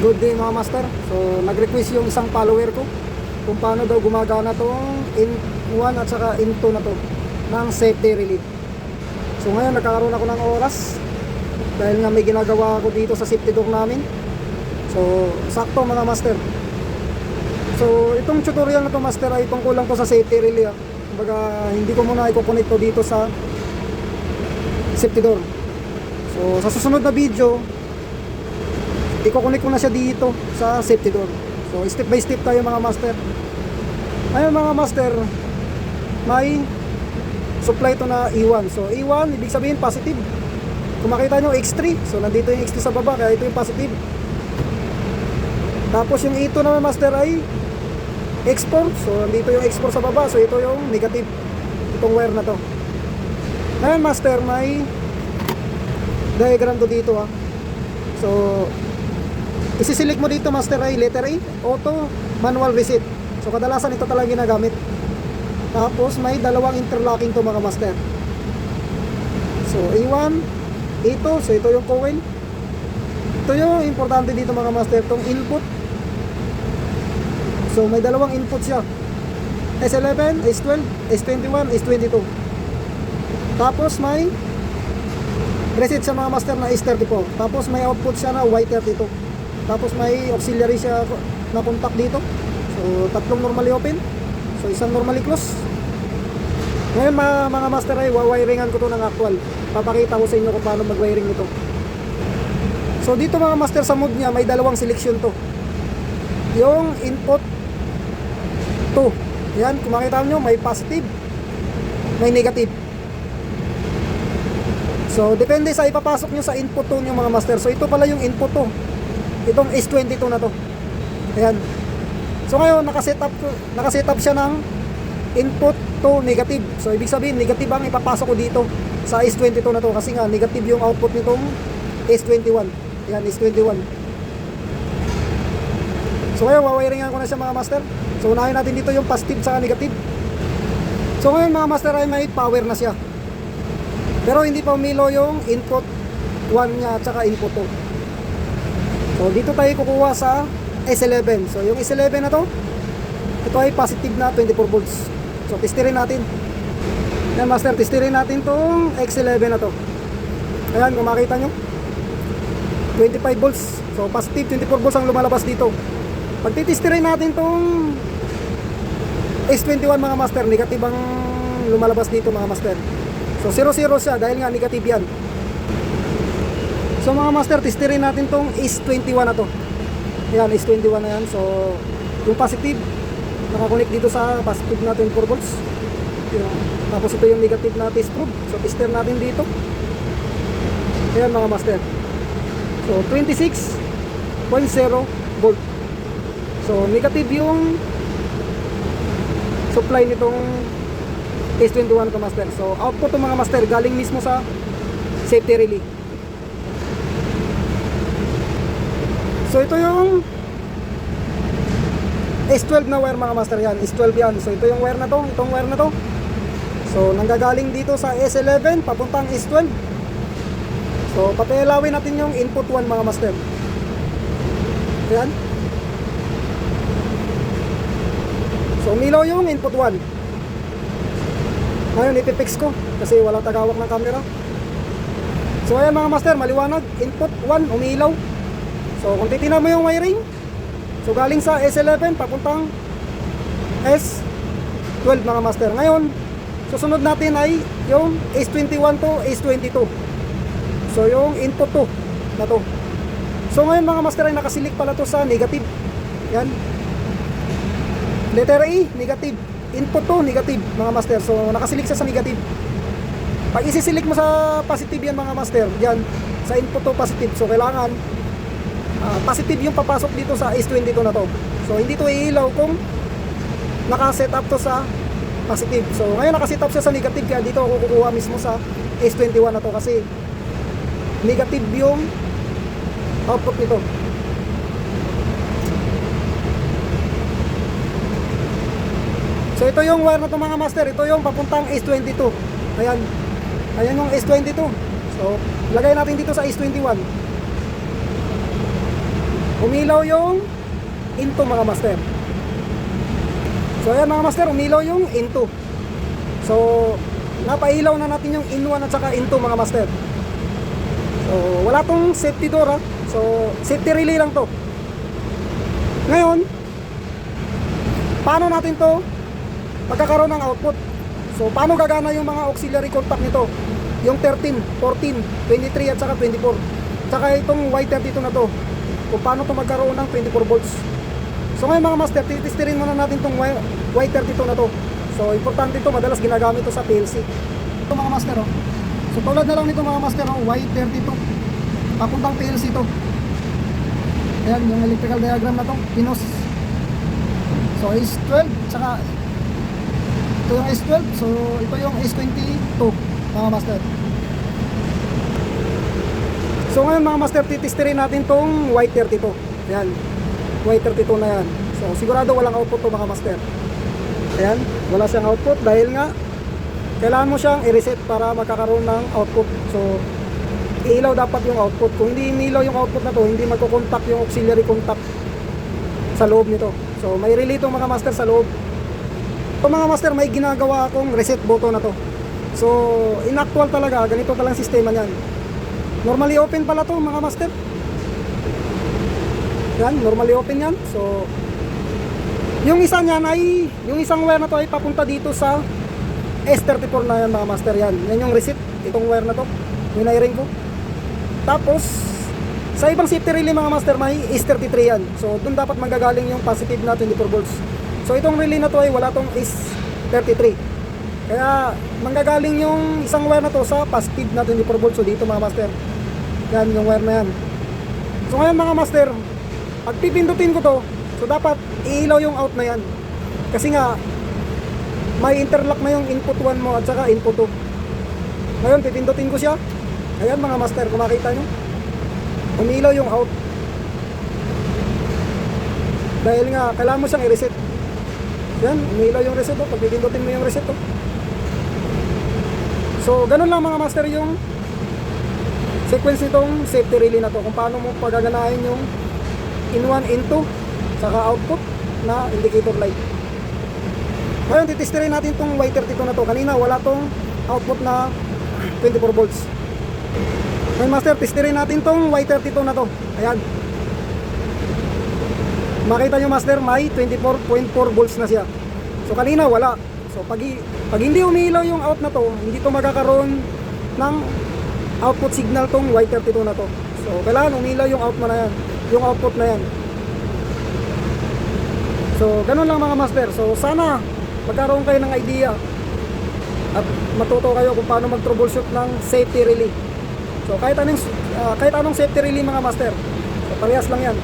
Good day mga master. So nag-request yung isang follower ko kung paano daw gumagana tong in1 at saka in2 na to ng safety relay. So ngayon nagkakaroon ako ng oras dahil nga may ginagawa ako dito sa safety door namin. So sakto mga master. So itong tutorial na to master ay tungkol lang to sa safety relay. Kumbaga hindi ko muna i-connect to dito sa safety door. So sa susunod na video i-connect ko na siya dito sa safety door. So step by step tayo mga master. Ayun mga master, may supply to na E1. So E1 ibig sabihin positive. Kung makita nyo X3, so nandito yung X3 sa baba, kaya ito yung positive. Tapos yung E2 naman master ay X4, so nandito yung X4 sa baba, so ito yung negative, itong wire na to. Ngayon master, may diagram to dito ha. So isisilik mo dito master ay letter A, auto manual reset. So kadalasan ito talaga ginagamit. Tapos may dalawang interlocking to mga master. So A1, A2, so ito yung coil. Ito yung importante dito mga master, itong input. So may dalawang input siya, S11, S12, S21, S22. Tapos may reset siya mga master na S34. Tapos may output siya na Y32. Tapos may auxiliary siya na contact dito. So tatlong normally open, so isang normally close. Ngayon mga master ay wawiringan ko to ng actual. Papakita ko sa inyo kung paano mag-wiring nito. So dito mga master sa mode niya may dalawang selection to. Yung input 2. Yan, kung makita nyo may positive, may negative. So depende sa ipapasok nyo sa input 2 nyo mga master. So ito pala yung input 2, itong S22 na to. Ayan. So ngayon nakaset up siya ng input to negative. So ibig sabihin negative ang ipapasok ko dito sa S22 na to kasi nga negative yung output nitong S21. Ayan, S21. So ngayon wawiringan ko na siya mga master. So unahin natin dito yung positive sa negative. So ngayon mga master ay may power na siya. Pero hindi pa umilo yung input 1 niya at saka input 2. So dito tayo kukuha sa S11. So yung S11 na to, ito ay positive na 24 volts. So testirin natin. Yan master, testirin natin tong X11 na to. Ayan, kung makita nyo 25 volts. So positive 24 volts ang lumalabas dito. Pag titistirin natin tong S21 mga master, negative ang lumalabas dito mga master. So 0-0 siya dahil nga negative yan. So mga master, testirin natin tong S21 na to. Ayan, S21 na yan. So yung positive nakakonect dito sa positive na 24 volts. Ayan. Tapos ito yung negative na test probe. So tester natin dito. Ayan mga master. So 26.0 volt. So negative yung supply nitong S21 to master. So output to mga master galing mismo sa safety relay. So ito yung S12 na wire mga master, yan S12 yan. So ito yung wire na to, itong wire na to. So nanggagaling dito sa S11 papuntang S12. So papilawin natin yung input 1 mga master. Yan. So umilaw yung input 1. Ngayon ipipix ko kasi walang tagawak ng camera. So ayan mga master, maliwanag, input 1 umilaw. So kung titingnan mo yung wiring, so galing sa S11 papuntang S12 mga master. Ngayon susunod natin ay yung S21 to S22. So yung input 2 na to. So ngayon mga master ay nakasilik pala to sa negative. Yan, letter A, negative. Input 2, negative mga master. So nakasilik siya sa negative. Pag isisilik mo sa positive yan mga master, yan sa input 2 positive. So kailangan positive yung papasok dito sa S22 na to. So hindi to iilaw kung naka-set up to sa positive. So ngayon naka-set up siya sa negative, kaya dito ako kukuha mismo sa S21 na to kasi negative yung output nito. So ito yung wire na to mga master, ito yung papuntang S22. Ayan. Ayan yung S22. So lagay natin dito sa S21. umilaw yung into mga master. So ayan mga master, umilaw yung into. So napailaw na natin yung in 1 at saka in 2 mga master. So wala tong safety door ha. So safety relay lang to. Ngayon, paano natin to magkakaroon ng output? So paano gagana yung mga auxiliary contact nito? Yung 13, 14, 23 at saka 24. Saka itong Y32 na to, kung paano to magkaroon ng 24 volts. So ngayon mga master, titestirin muna natin itong Y32 na to. So importante ito, madalas ginagamit ito sa PLC. Ito mga master oh. So tulad na lang nito mga master oh, Y32 papuntang PLC to. Ayan yung electrical diagram na to, pinos. So S12, saka ito yung S12, so ito yung S22 mga master. So ngayon mga master, titestirin natin tong Y32. Ayan, Y32 na yan. So sigurado walang output to mga master. Ayan, wala siyang output dahil nga kailangan mo siyang i-reset para magkakaroon ng output. So ilaw dapat yung output. Kung hindi inilaw yung output na to, hindi magko-contact yung auxiliary contact sa loob nito. So may relay itong mga master sa loob. Ito mga master, may ginagawa akong reset button na to. So in actual talaga, ganito talang sistema niyan. Normally open pala to mga master. Yan, normally open yan. So yung isa niyan ay, yung isang wire na to ay papunta dito sa S34 na yan mga master. Yan yung reset, itong wire na to, yung wiring ko. Tapos sa ibang safety relay mga master, may S33 yan. So dun dapat manggagaling yung positive na 24 volts. So itong relay na to ay wala tong S33. Kaya manggagaling yung isang wire na to sa positive na 24 volts. So dito mga master, yan yung wire na yan. So ngayon mga master, pag pipindutin ko to, so dapat iilaw yung out na yan. Kasi nga may interlock na yung input 1 mo at saka input 2. Ngayon pipindutin ko siya. Ayan mga master, kung makita nyo, umilaw yung out. Dahil nga kailangan mo siyang i-reset. Yan, umilaw yung reset oh. Pag pipindutin mo yung reset oh. So ganun lang mga master yung sequence nitong safety relay na to, kung paano mo pagaganahin yung in 1, in 2 saka output na indicator light. Ngayon titestirin natin tong Y32 na to. Kanina wala tong output na 24 volts. Ngayon master, testirin natin tong Y32 na to. Ayan, makita nyo master, may 24.4 volts na siya. So kanina wala. So pag hindi umilaw yung out na to, hindi to magkakaroon ng output signal tong Y32 na to. So kailangan umilaw yung out mo na yan, yung output na yan. So ganun lang mga master. So sana magkaroon kayo ng idea at matuto kayo kung paano mag-troubleshoot ng safety relay. So kahit anong safety relay mga master, so parehas lang yan.